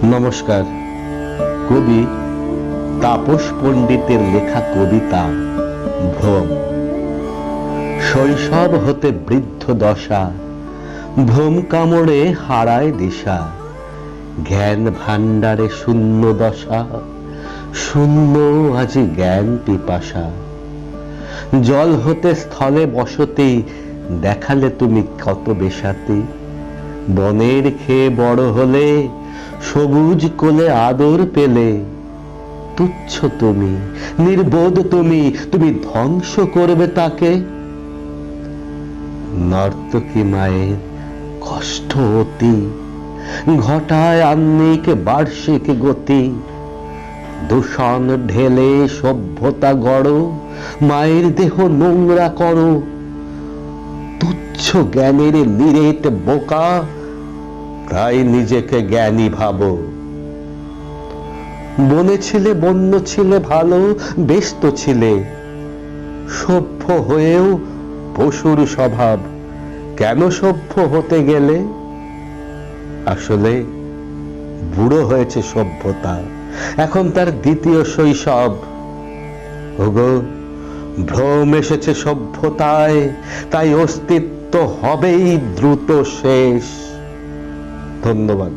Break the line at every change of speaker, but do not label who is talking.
নমস্কার। কবি তাপস পণ্ডিতের লেখা কবিতা ভ্রম। শৈশব হতে বৃদ্ধ দশা, ভ্রম কামড়ে হারায় দিশা। জ্ঞান ভাণ্ডারে শূন্য দশা, শূন্য আজি জ্ঞান পিপাসা। জল হতে স্থলে বসতি, দেখালে তুমি কত বেশাতি। বনের খেয়ে বড় হলে, সবুজ কোলে আদর পেলে। তুচ্ছ তুমি, নির্বোধ তুমি, তুমি ধ্বংস করবে তাকে। নর্তকী মায়ের কষ্ট অতি, ঘটায় আহ্নিক বার্ষিক গতি। দূষণ ঢেলে সভ্যতা গড়, মায়ের দেহ নোংরা করো। তুচ্ছ জ্ঞানের নিরেট বোকা, তাই নিজেকে জ্ঞানী ভাবো। বনে ছিলে, বন্য ছিলে ভালো, ব্যস্ত ছিলে। সভ্য হয়েও পশুর স্বভাব, কেন সভ্য হতে গেলে? আসলে বুড়ো হয়েছে সভ্যতা, এখন তার দ্বিতীয় শৈশব। ওগো, ভ্রম এসেছে সভ্যতায়, তাই অস্তিত্ব হবেই দ্রুত শেষ। ধন্যবাদ।